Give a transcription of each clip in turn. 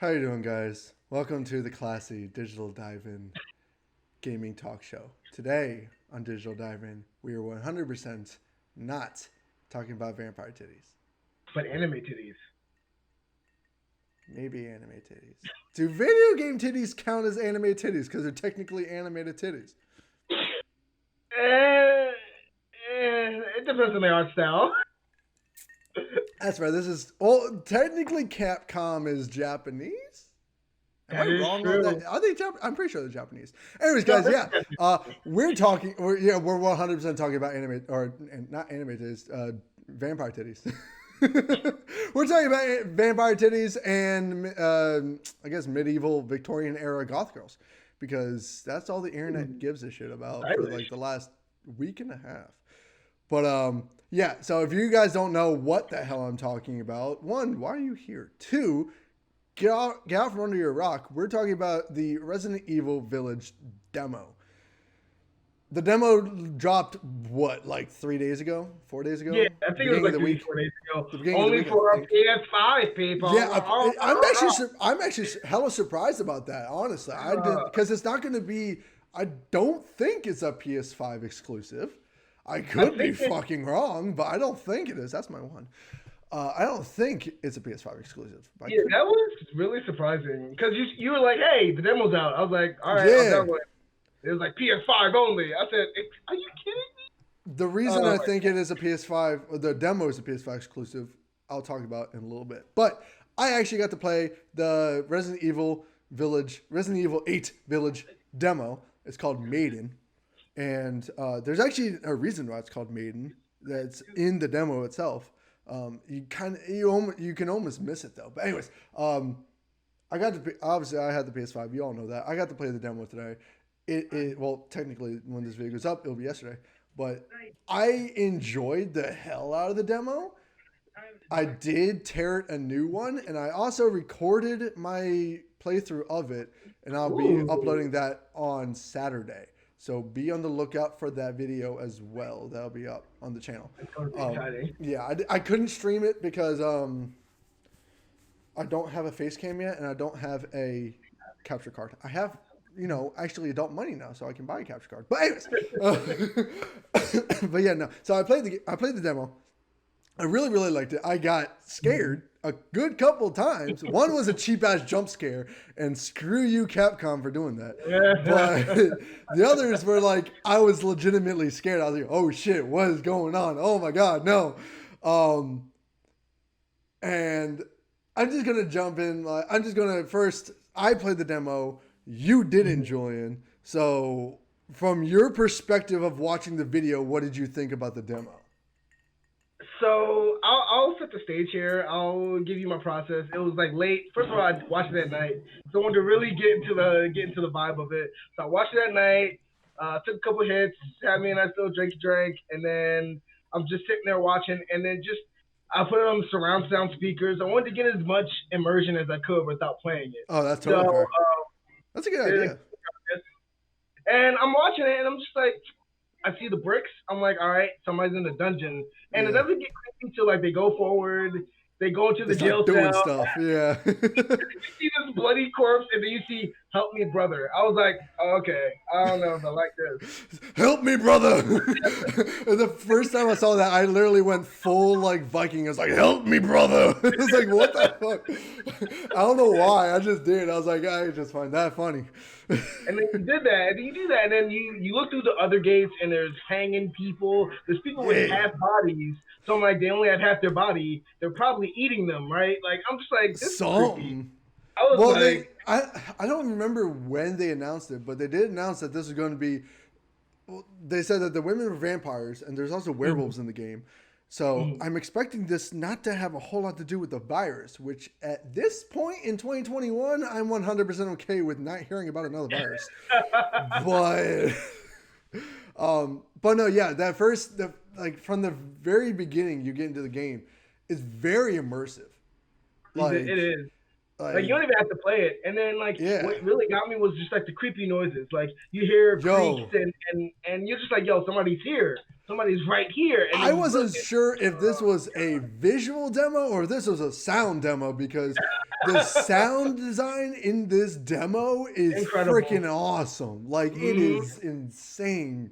How you doing, guys? Welcome to the classy Digital Dive-In gaming talk show. Today on Digital Dive-In, we are 100% not talking about vampire titties. But anime titties. Maybe anime titties. Do video game titties count as anime titties? Because they're technically animated titties. It depends on the art style. That's right. This is well, technically Capcom is Japanese. Am I That is wrong on true. that? Are they? I'm pretty sure they're Japanese. Anyways, No, guys, yeah, we're talking. We're 100% talking about anime or not anime titties, vampire titties. We're talking about vampire titties and I guess medieval Victorian era goth girls because that's all the internet gives a shit about for like Stylish. the last week and a half. But yeah. So if you guys don't know what the hell I'm talking about, one, why are you here? Two, get out from under your rock. We're talking about the Resident Evil Village demo. The demo dropped what, like 3 days ago, 4 days ago, Yeah, I think it was beginning of like the three, week, 4 days ago. the beginning of the Only week, I for our think. PS5 people. Yeah, I'm actually hella surprised about that. Honestly, because it's not going to be. I don't think it's a PS5 exclusive. I I could be think it. fucking wrong, but I don't think it is. That's my one. I don't think it's a PS5 exclusive. But I Yeah, could. that was really surprising because you were like, "Hey, the demo's out." I was like, "All right, I'll Yeah, download it." It was like PS5 only. I said, "Are you kidding me?" the reason Oh I my think it is a PS5, or the demo is a PS5 exclusive, I'll talk about in a little bit. But I actually got to play the Resident Evil 8 Village demo. It's called Maiden, and there's actually a reason why it's called Maiden. That's in the demo itself. You can almost miss it though. But anyways, obviously I had the PS5. You all know that. I got to play the demo today. Well, technically when this video goes up, it'll be yesterday. But I enjoyed the hell out of the demo. I did tear it a new one, and I also recorded my playthrough of it, and I'll be Ooh, uploading that on Saturday. So be on the lookout for that video as well. That'll be up on the channel. it's going to be exciting. Yeah, I couldn't stream it because I don't have a face cam yet, and I don't have a capture card. I have, actually adult money now, so I can buy a capture card. But anyways, but yeah, no. So I played the demo. I really, really liked it. I got scared a good couple times. One was a cheap ass jump scare, and screw you, Capcom, for doing that. But the others were like, I was legitimately scared. I was like, oh shit, what is going on? Oh my god, no. Um, and I'm just gonna jump in. I'm just gonna first. I played the demo. You did enjoy it. So, from your perspective of watching the video, what did you think about the demo? So I'll set the stage here. I'll give you my process. It was like late. First of all, I watched it at night, so I wanted to really get into the vibe of it. So I watched it at night. Took a couple hits, had me a nice little drink, and then I'm just sitting there watching, and then just I put it on the surround sound speakers. I wanted to get as much immersion as I could without playing it. Oh, that's So totally fair. That's a good did idea. it, and I'm watching it, and I'm just like, I see the bricks. I'm like, all right, somebody's in the dungeon, and it Yeah. doesn't get creepy until like they go forward, they go into They the jail start doing cell. stuff. Yeah. You see this bloody corpse, and then you see "Help me, brother." I was like, oh, okay, I don't know if I like this. Help me, brother. The first time I saw that, I literally went full like Viking. I was like, help me, brother. It was like, what the fuck? I don't know why. I just did. I was like, I just find that funny. And then you did that, and then you do that, and then you look through the other gates, and there's hanging people. There's people with Yeah. half bodies. So I'm like, they only have half their body. They're probably eating them, right? Like I'm just like, this is creepy. Something. I was Well, like, I don't remember when they announced it, but they did announce that this was going to be. Well, they said that the women were vampires, and there's also mm, werewolves in the game. So mm. I'm expecting this not to have a whole lot to do with the virus, which at this point in 2021, I'm 100% okay with not hearing about another virus. But, but no, yeah, like from the very beginning, you get into the game, it's very immersive. It Like is. Like you don't even have to play it. And then like yeah. what really got me was just like the creepy noises. Like you hear creaks Yo, and you're just like, yo, somebody's here. Somebody's right here. And I then you look wasn't sure if this was a visual demo or if this was a sound demo because the sound design in this demo is incredible. freaking awesome. Like it is insane.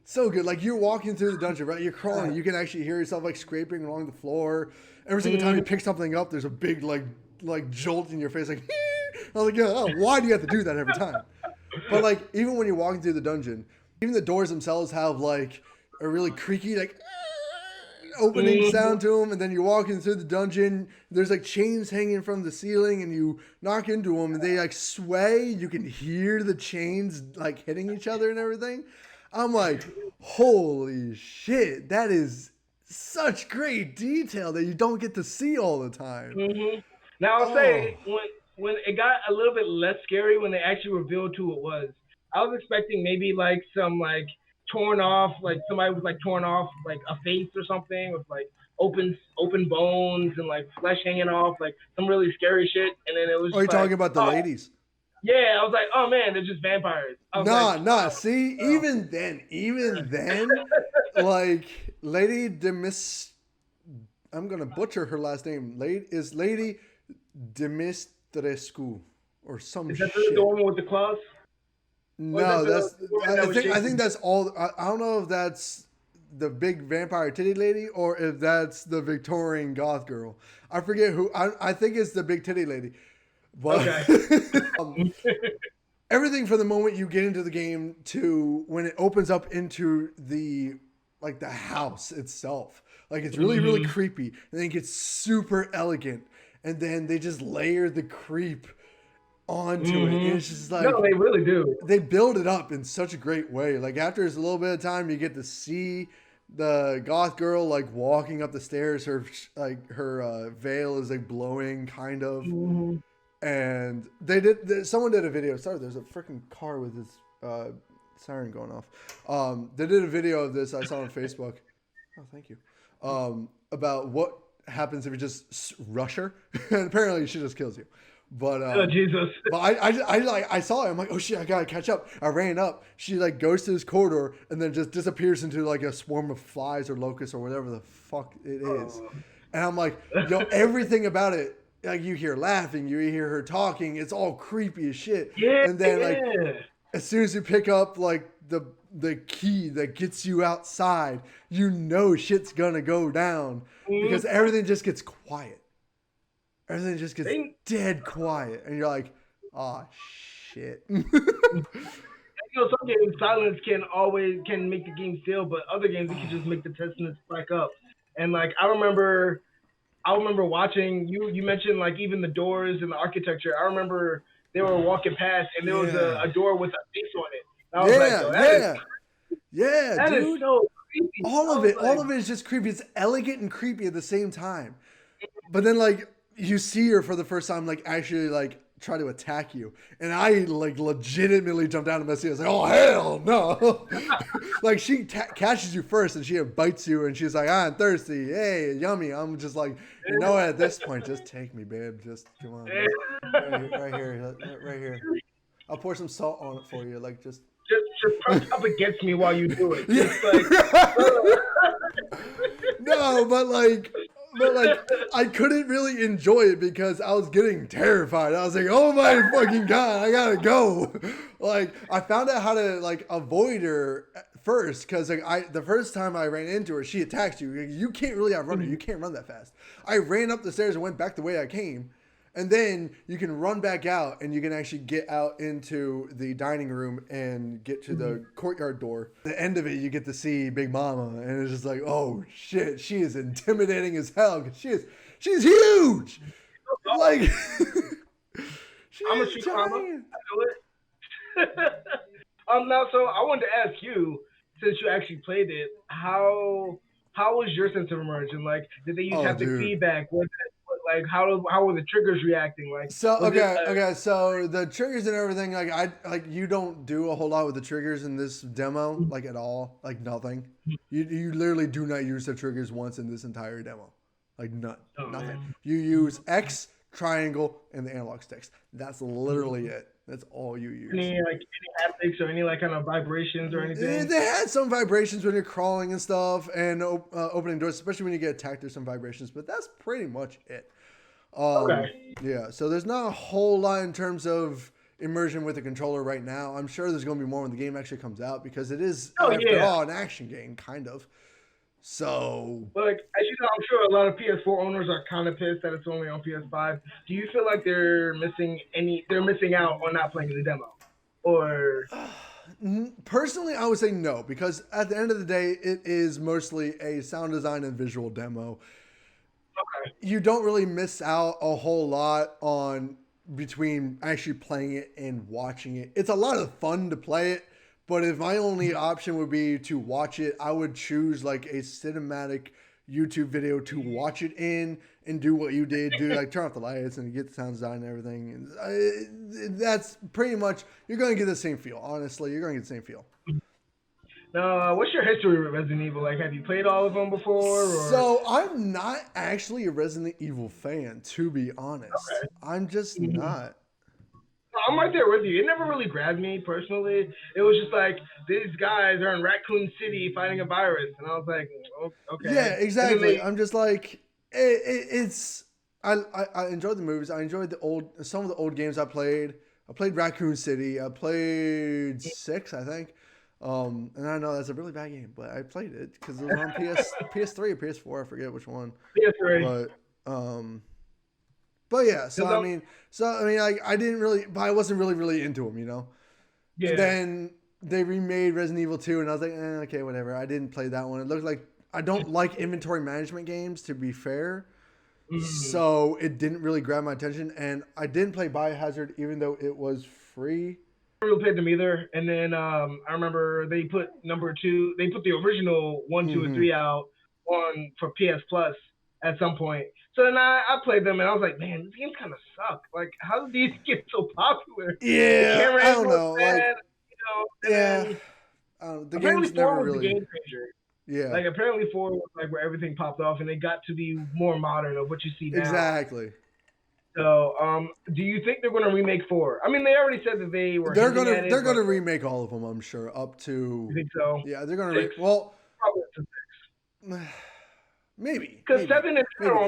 So good. Like you're walking through the dungeon, right? You're crawling. You can actually hear yourself like scraping along the floor. Every single time you pick something up, there's a big like jolt in your face. Like, I was like, yeah, oh, why do you have to do that every time? But like even when you're walking through the dungeon, even the doors themselves have like a really creaky like opening sound to them, and then you're walking through the dungeon. There's like chains hanging from the ceiling, and you knock into them, and they like sway. You can hear the chains like hitting each other and everything. I'm like, holy shit, that is such great detail that you don't get to see all the time. Now I'll say when it got a little bit less scary when they actually revealed who it was. I was expecting maybe like some like torn off, like somebody was like torn off like a face or something with like open bones and like flesh hanging off, like some really scary shit. And then it was. Are you talking about the ladies? Yeah, I was like, oh man, they're just vampires. Nah. See, even then, like Lady I'm gonna butcher her last name. Lady Dimitrescu or some shit. Is that the one with the claws? No, I think that's all. I don't know if that's the big vampire titty lady or if that's the Victorian goth girl. I forget who. I think it's the big titty lady. But okay. Everything from the moment you get into the game to when it opens up into the house itself, like it's really really creepy, and then it gets super elegant, and then they just layer the creep onto it. And it's just like, no, they really do. They build it up in such a great way. Like after a little bit of time, you get to see the goth girl like walking up the stairs. Her veil is like blowing, kind of. And someone did a video. Sorry, there's a freaking car with this siren going off. They did a video of this I saw on Facebook. Oh, thank you. About what happens if you just rush her, and apparently she just kills you. But oh Jesus! But I saw it. I'm like, oh shit, I gotta catch up. I ran up. She like goes to this corridor and then just disappears into like a swarm of flies or locusts or whatever the fuck it is. And I'm like, yo, everything about it. Like you hear laughing, you hear her talking. It's all creepy as shit. Yeah. And then like as soon as you pick up like the key that gets you outside, you know shit's gonna go down because everything just gets quiet. Everything just gets dead quiet, and you're like, "Oh shit." You know, some games silence can make the game still, but other games it can just make the testiness spike up. And like I remember watching you mentioned like even the doors and the architecture. I remember they were walking past, and there was a door with a face on it. And I was that dude. Is so creepy. All of it is just creepy. It's elegant and creepy at the same time. But then like you see her for the first time, like actually like try to attack you, and I like legitimately jumped out of my seat. I was like, "Oh hell no!" Like she catches you first, and she bites you, and she's like, "I'm thirsty, hey, yummy." I'm just like, you know what? At this point, just take me, babe. Just come on, right here. I'll pour some salt on it for you, like just press up against me while you do it. Yeah. Just like, no, but like I couldn't really enjoy it because I was getting terrified. I was like, oh my fucking God, I gotta go. Like I found out how to like avoid her first because like the first time I ran into her, she attacked you. You can't really outrun her. You can't run that fast. I ran up the stairs and went back the way I came. And then you can run back out and you can actually get out into the dining room and get to the courtyard door. At the end of it, you get to see Big Mama. And it's just like, oh shit, she is intimidating as hell. Cause she's huge. Like, I'm a street mama. Now, so I wanted to ask you, since you actually played it, how was your sense of immersion? Like, did they use haptic feedback? Like how were the triggers reacting? Like so so the triggers and everything, like you don't do a whole lot with the triggers in this demo, like at all, like nothing. You literally do not use the triggers once in this entire demo, like nothing. Man. You use X triangle, and the analog sticks. That's literally it. That's all you use. Any haptics or any like kind of vibrations or anything? They had some vibrations when you're crawling and stuff, and opening doors, especially when you get attacked. There's some vibrations, but that's pretty much it. Okay. Yeah. So there's not a whole lot in terms of immersion with the controller right now. I'm sure there's going to be more when the game actually comes out because it is, after all, an action game, kind of. So, but like as you know, I'm sure a lot of PS4 owners are kind of pissed that it's only on PS5. Do you feel like they're missing out on not playing the demo, or? Personally, I would say no, because at the end of the day, it is mostly a sound design and visual demo. Okay. You don't really miss out a whole lot on between actually playing it and watching it. It's a lot of fun to play it, but if my only option would be to watch it, I would choose like a cinematic YouTube video to watch it in and do what you did, do like turn off the lights and get the sound design and everything. And that's pretty much, you're going to get the same feel. Honestly, you're going to get the same feel. Now, what's your history with Resident Evil? Like, have you played all of them before? Or? So I'm not actually a Resident Evil fan, to be honest. Okay. I'm just not. I'm right there with you. It never really grabbed me personally. It was just like, these guys are in Raccoon City fighting a virus. And I was like, oh, okay. Yeah, exactly. I'm just like, it's... I enjoyed the movies. I enjoyed some of the old games I played. I played Raccoon City. I played 6, I think. And I know that's a really bad game, but I played it because it was on PS3 or PS4. I forget which one. PS3. But yeah. So I mean, I didn't really, but I wasn't really into them, you know. Yeah. Then they remade Resident Evil 2, and I was like, okay, whatever. I didn't play that one. It looked like I don't like inventory management games, to be fair. So it didn't really grab my attention, and I didn't play Biohazard even though it was free. I never played them either. And then I remember they put the original 1, 2, and 3 out for PS Plus at some point. So then I played them and I was like, man, these games kind of suck. Like, how did these get so popular? Yeah, I don't know. Bad, the game's never really. The game changer. Yeah. Like apparently 4 was like where everything popped off and it got to be more modern of what you see now. Exactly. So, do you think they're going to remake 4? I mean, they already said that they were. They're going to remake all of them, I'm sure, up to. You think so? Yeah, they're going to. Probably to 6. Maybe. Because 7 is.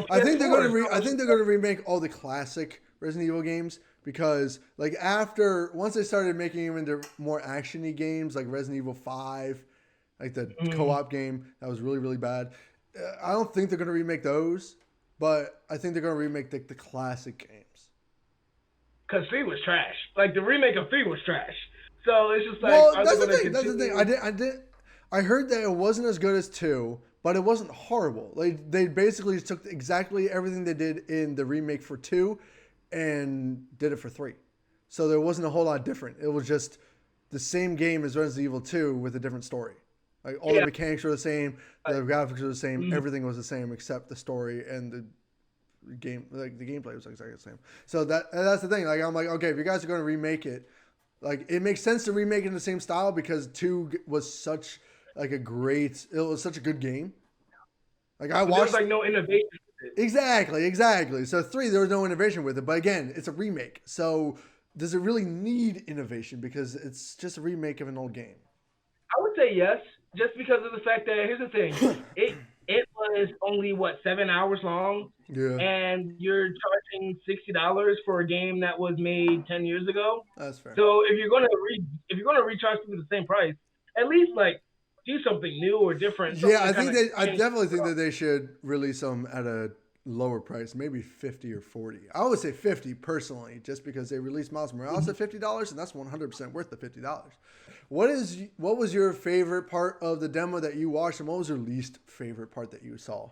I think they're going to. I think they're going to remake all the classic Resident Evil games because, like, once they started making them into more actiony games, like Resident Evil 5, like the co-op game that was really bad. I don't think they're going to remake those. But I think they're going to remake the classic games. Because 3 was trash. Like, the remake of 3 was trash. So, it's just like... Well, that's the thing. I heard that it wasn't as good as 2, but it wasn't horrible. They basically just took exactly everything they did in the remake for 2 and did it for 3. So, there wasn't a whole lot different. It was just the same game as Resident Evil 2 with a different story. Like all the mechanics were the same, the graphics were the same, everything was the same except the story and the game. Like the gameplay was exactly the same. So that's the thing. Like I'm like, okay, if you guys are going to remake it, like it makes sense to remake it in the same style because 2 was such like it was such a good game. Like I watched. There was like no innovation with it. Exactly. So 3, there was no innovation with it, but again, it's a remake. So does it really need innovation because it's just a remake of an old game? I would say yes. Just because of the fact that here's the thing, it was only 7 hours long, and you're charging $60 for a game that was made 10 years ago. That's fair. So if you're gonna recharge people the same price, at least like do something new or different. Yeah, I definitely think that they should release them at a lower price, maybe 50 or 40. I would say 50 personally, just because they released Miles Morales at $50, and that's 100% worth the $50. What was your favorite part of the demo that you watched, and what was your least favorite part that you saw?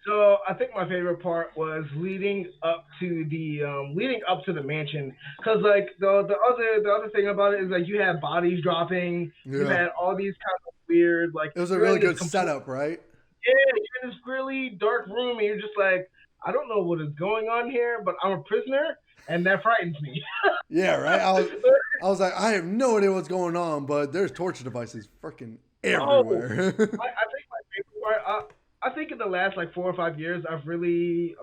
So I think my favorite part was leading up to the mansion, because like the other thing about it is like you had bodies dropping, you had all these kind of weird like. It was a really good setup, right? Yeah, you're in this really dark room, and you're just like, I don't know what is going on here, but I'm a prisoner, and that frightens me. Yeah, right. I was like, I have no idea what's going on, but there's torture devices freaking everywhere. I think my favorite part. I think in the last 4 or 5 years, I've really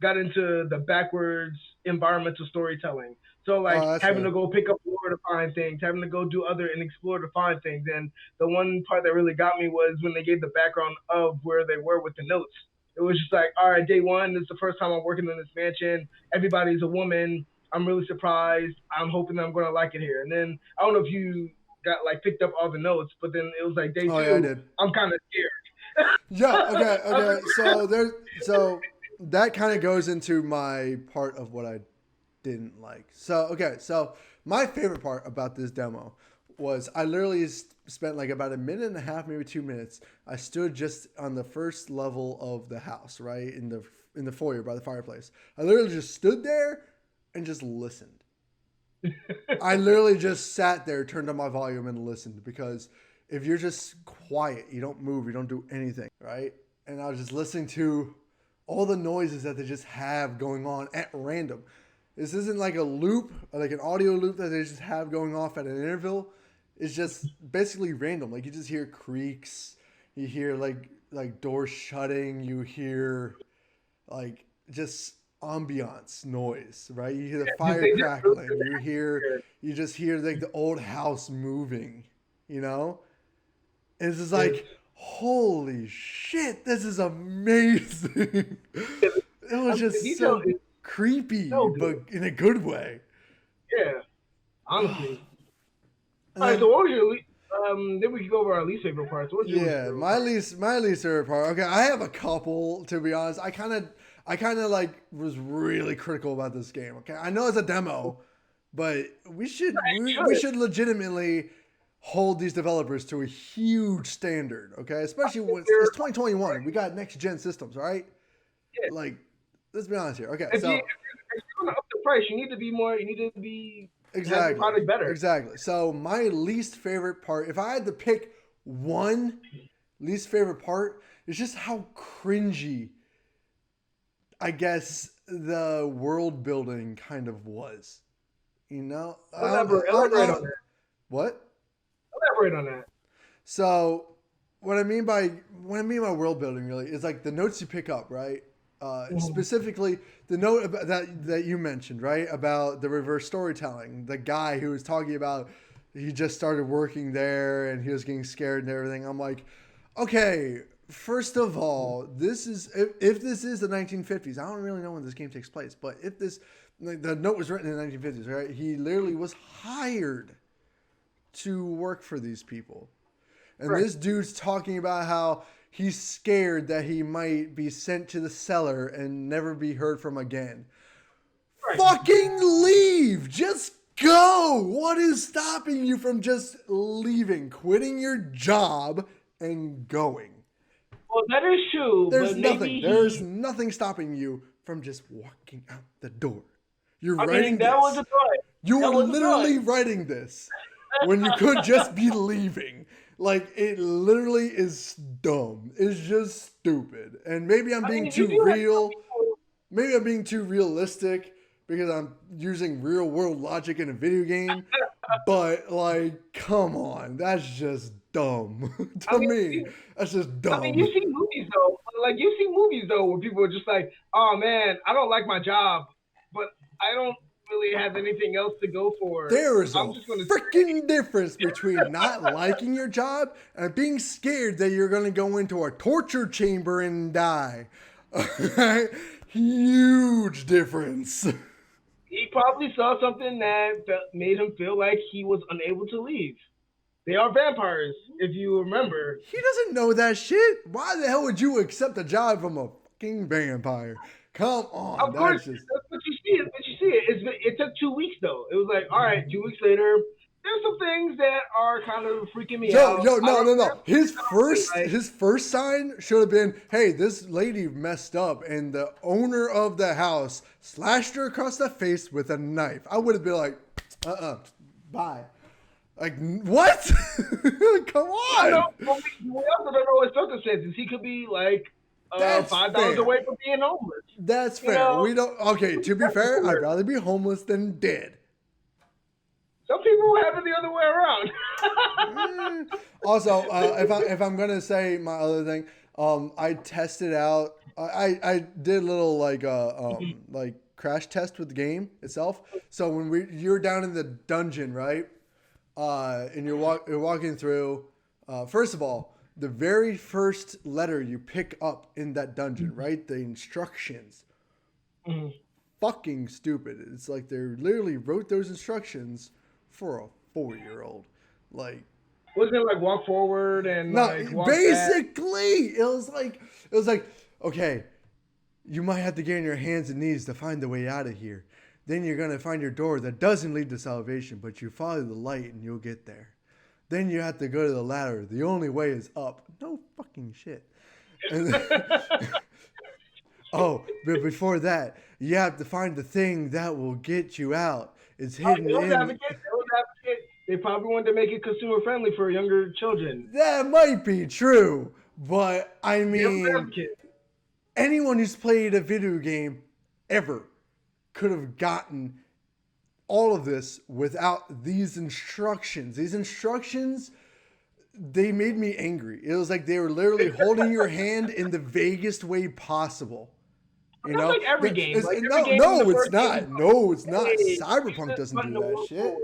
got into the backwards environmental storytelling. So like Oh, that's having fair. to go pick up lore to find things, having to go do other and explore to find things. And the one part that really got me was when they gave the background of where they were with the notes. It was just like, all right, day one, this is the first time I'm working in this mansion. Everybody's a woman. I'm really surprised. I'm hoping that I'm gonna like it here. And then I don't know if you got like picked up all the notes, but then it was like day Oh yeah, I two, did. I'm kind of scared. Yeah. Okay. I was Okay. So there. So that kind of goes into my part of what I didn't like. So okay. So my favorite part about this demo was I literally spent like about a minute and a half, maybe 2 minutes. I stood just on the first level of the house, right in the foyer by the fireplace. I literally just stood there and just listened. I literally just sat there, turned on my volume, and listened because if you're just quiet, you don't move, you don't do anything, right? And I was just listening to all the noises that they just have going on at random. This isn't like a loop, like an audio loop that they just have going off at an interval. It's just basically random. Like you just hear creaks, you hear like doors shutting, you hear like just ambiance noise, right? You hear the fire they just really crackling, you just hear like the old house moving, you know? And it's just like, holy shit, this is amazing. It was the just detail so is creepy, so but good. in a good way. Yeah, honestly. And All right, then so what was your then we can go over our least favorite parts. What's your least yeah, favorite part? my least favorite part. Okay, I have a couple to be honest. I kind of like was really critical about this game. Okay, I know it's a demo, but we Should. should legitimately hold these developers to a huge standard. Okay, especially when it's You're- 2021. We got next gen systems, right? yeah. Like, let's be honest here. Okay, If so you're gonna up the price, you need to be more. You need to be have the exactly, product better. exactly. So my least favorite part, if I had to pick one least favorite part, is just how cringy I guess the world building kind of was. You know, Elaborate on that. what? Elaborate on that. So what I mean by world building really is like the notes you pick up, right? Mhm. Specifically, the note about that you mentioned, right, about the reverse storytelling. The guy who was talking about he just started working there and he was getting scared and everything. I'm like, okay, first of all, this is if this is the 1950s. I don't really know when this game takes place, but if this like, the note was written in the 1950s, right? He literally was hired to work for these people. And Right. this dude's talking about how he's scared that he might be sent to the cellar and never be heard from again. Right. Fucking leave! Just go! What is stopping you from just leaving, quitting your job, and going? Well, that is true, There's but nothing. maybe There's he. nothing stopping you from just walking out the door. You're I mean, writing that was a this. thought. You That are was a thought. literally writing this when you could just be leaving. Like it literally is dumb. It's just stupid. And maybe I'm I being mean, you too do have some real. people. Maybe I'm being too realistic because I'm using real world logic in a video game. But like, come on, that's just dumb. I To mean, me, that's just you dumb. see movies though. Like you see movies though where people are just like, "Oh man, I don't like my job, but I don't really have anything else to go for. There is I'm a just gonna." freaking difference between not liking your job and being scared that you're going to go into a torture chamber and die. Okay? Huge difference. He probably saw something that made him feel like he was unable to leave. They are vampires, if you remember. He doesn't know that shit. Why the hell would you accept a job from a fucking vampire? Come on. Of course, That's just. that's what you see. What you see. It took 2 weeks though. It was like, all right, 2 weeks later, there's some things that are kind of freaking me out. I No, don't. no, no. There's some things I don't really like. His first sign should have been, "Hey, this lady messed up, and the owner of the house slashed her across the face with a knife." I would have been like, bye." Like what? Come I on. know, but we also don't know his circumstances. He could be like That's $5 fair. away from being homeless. That's You fair. know, We don't. Okay, to be fair, I'd rather be homeless than dead. some people have it the other way around. Also, if I'm gonna say my other thing, I tested out I did a little like crash test with the game itself. So when you're down in the dungeon, right? And you're walking through. First of all, the very first letter you pick up in that dungeon, right? The instructions. Mm-hmm. Fucking stupid. It's like they literally wrote those instructions for a 4-year-old. Like, Wasn't it like walk forward and no, like walk basically it was like okay, you might have to get on your hands and knees to find the way out of here. Then you're gonna find your door that doesn't lead to salvation, but you follow the light and you'll get there. Then you have to go to the ladder. The only way is up. No fucking shit. And then, oh, but before that, you have to find the thing that will get you out. It's hidden in. They probably wanted to make it consumer friendly for younger children. That might be true, but I mean, anyone who's played a video game ever could have gotten all of this without these instructions. These instructions, they made me angry. It was like they were literally holding your hand in the vaguest way possible. You know, like every game. It's not. No, it's not. Cyberpunk doesn't do that shit.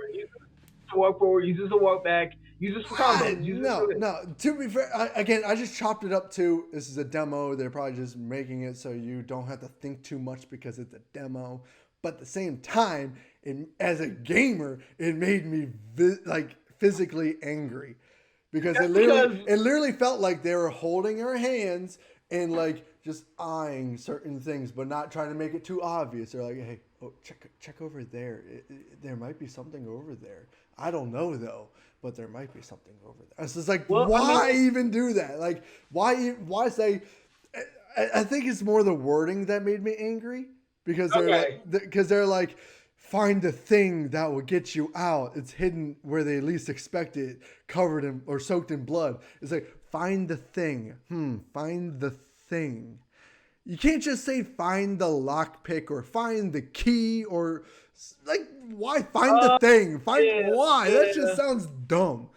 Walk forward, use this to walk back, use this for combos. No. To be fair, I just chopped it up to this is a demo. They're probably just making it so you don't have to think too much because it's a demo. But at the same time, as a gamer, it made me physically angry because it literally felt like they were holding our hands and like just eyeing certain things, but not trying to make it too obvious. They're like, hey, check over there. There might be something over there. I don't know though, but there might be something over there. It's just like, why even do that? Like, why say? I think it's more the wording that made me angry because they're like, find the thing that will get you out. It's hidden where they least expect it, covered in or soaked in blood. It's like, find the thing. Find the thing. You can't just say find the lockpick or find the key or like why find the thing? Why? That just sounds dumb.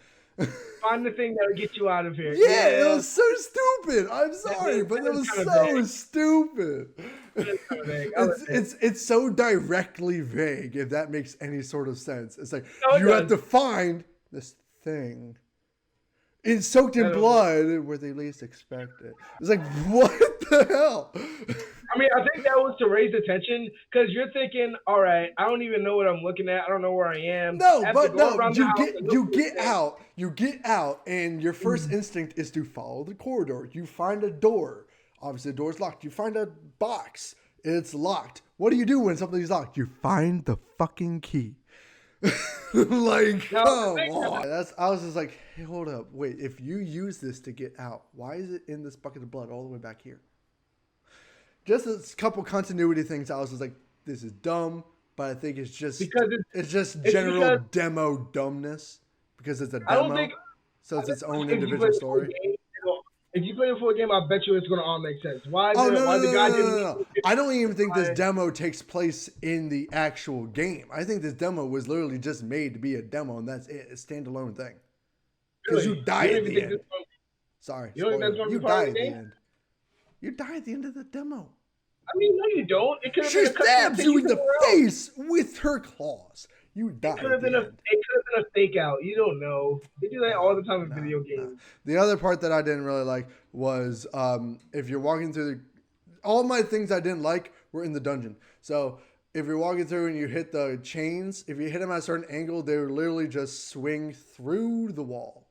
Find the thing that'll get you out of here. Yeah, it was so stupid. I'm sorry, but it was so stupid. It's so directly vague, if that makes any sort of sense. It's like you have to find this thing. It's soaked in blood where they least expect it. It's like, what the hell? I mean, I think that was to raise attention because you're thinking, all right, I don't even know what I'm looking at. I don't know where I am. You get out, and your first instinct is to follow the corridor. You find a door. Obviously, the door's locked. You find a box. It's locked. What do you do when something's locked? You find the fucking key. Like, come on. I was just like, hey, hold up. Wait, if you use this to get out, why is it in this bucket of blood all the way back here? Just a couple continuity things. I was just like, this is dumb, but I think it's just general demo dumbness because it's a demo. So it's its own individual story. If you play a full game, I bet you it's going to all make sense. Why? No. I don't even think this demo takes place in the actual game. I think this demo was literally just made to be a demo, and that's it. It's a standalone thing. Because you die at the end. Sorry. You die at the end. You die at the end of the demo. I mean, no, you don't. She stabs you in the face with her claws. You die. It could have been a fake out. You don't know. They do that all the time in video games. The other part that I didn't really like was if you're walking through all my things I didn't like were in the dungeon. So if you're walking through and you hit the chains, if you hit them at a certain angle, they would literally just swing through the wall.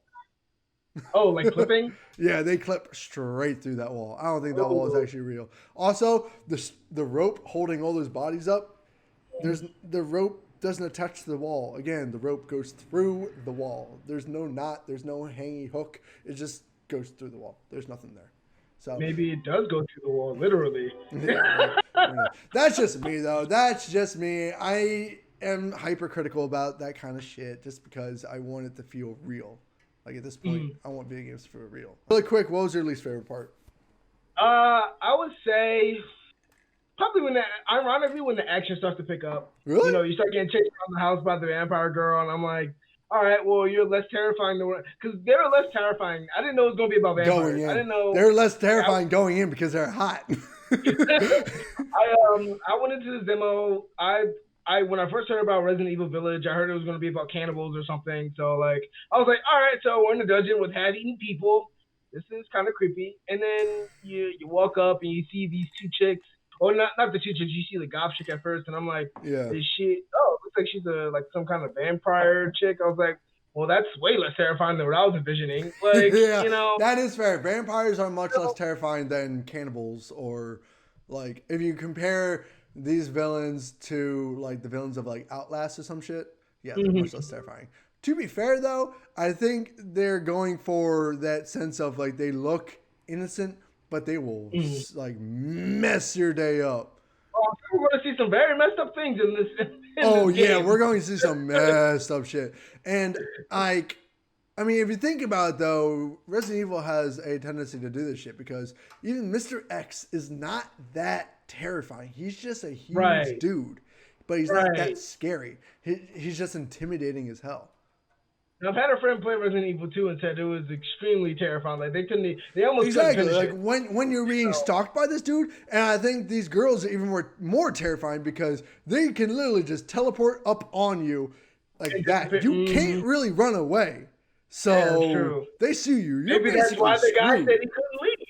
Oh, like clipping? Yeah, they clip straight through that wall. I don't think that wall is actually real. Also, the rope holding all those bodies up, the rope doesn't attach to the wall. Again, the rope goes through the wall. There's no knot. There's no hanging hook. It just goes through the wall. There's nothing there. So maybe it does go through the wall, literally. That's just me, though. That's just me. I am hypercritical about that kind of shit just because I want it to feel real. Like at this point, I want video games to feel real. Really quick, what was your least favorite part? I would say probably when the action starts to pick up. Really? You know, you start getting chased around the house by the vampire girl, and I'm like, all right, well, you're less terrifying than because they were less terrifying. I didn't know it was gonna be about Going vampires. I in, didn't know. they're less terrifying going in because they're hot. I went into this demo. I when I first heard about Resident Evil Village, I heard it was gonna be about cannibals or something. So like I was like, all right, so we're in the dungeon with half-eaten people. This is kind of creepy. And then you walk up and you see these two chicks. Oh, not the two chicks. You see the goth chick at first, and I'm like, Yeah. is she? Oh, looks like she's like some kind of vampire chick. I was like, well, that's way less terrifying than what I was envisioning. Like, Yeah, you know, that is fair. Vampires are much less terrifying than cannibals, or like if you compare these villains to like the villains of like Outlast or some shit, yeah, they're much less terrifying. To be fair though, I think they're going for that sense of like they look innocent, but they will like mess your day up. oh, we're going to see some very messed up things in this. Oh this yeah, game. we're going to see some messed up shit. And like, I mean, if you think about it, though, Resident Evil has a tendency to do this shit because even Mr. X is not that terrifying. He's just a huge dude, but he's not that scary. He's just intimidating as hell. I've had a friend play Resident Evil 2 and said it was extremely terrifying. Like they almost couldn't finish like it. when you're being stalked by this dude, and I think these girls are even more terrifying because they can literally just teleport up on you like that. You can't really run away. So they see you. You're maybe that's why the guy said he couldn't leave.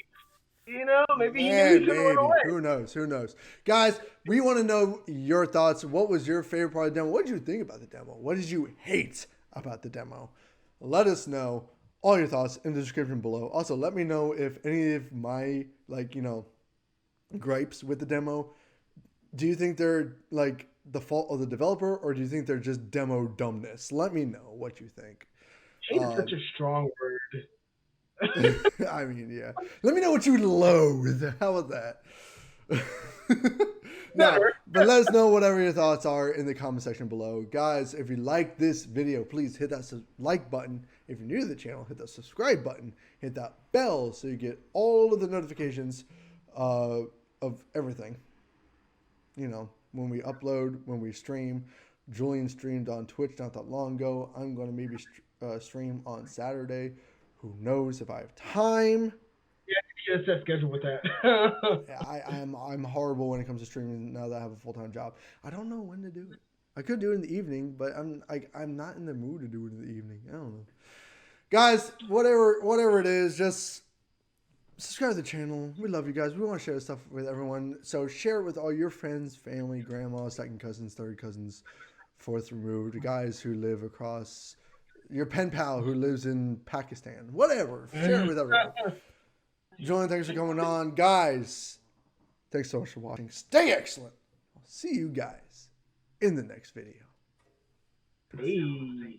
You know, maybe he knew he couldn't run away. Who knows? Who knows? Guys, we want to know your thoughts. What was your favorite part of the demo? What did you think about the demo? What did you hate about the demo? Let us know all your thoughts in the description below. Also, let me know if any of my gripes with the demo, do you think they're like the fault of the developer, or do you think they're just demo dumbness? Let me know what you think. Hate is such a strong word. I mean, yeah. Let me know what you loathe. How about that? No, but let us know whatever your thoughts are in the comment section below. Guys, if you like this video, please hit that like button. If you're new to the channel, hit that subscribe button. Hit that bell so you get all of the notifications of everything. You know, when we upload, when we stream. Julian streamed on Twitch not that long ago. I'm going to maybe stream on Saturday. Who knows if I have time. Yeah, set schedule with that. I'm horrible when it comes to streaming now that I have a full-time job. I don't know when to do it. I could do it in the evening, but I'm not in the mood to do it in the evening. I don't know. Guys, whatever it is, just subscribe to the channel. We love you guys. We want to share this stuff with everyone. So share it with all your friends, family, grandma, second cousins, third cousins, fourth removed, guys who live across, your pen pal who lives in Pakistan. Whatever. Share it with everyone. Julian, thanks for coming on. Guys, thanks so much for watching. Stay excellent. I'll see you guys in the next video. Peace.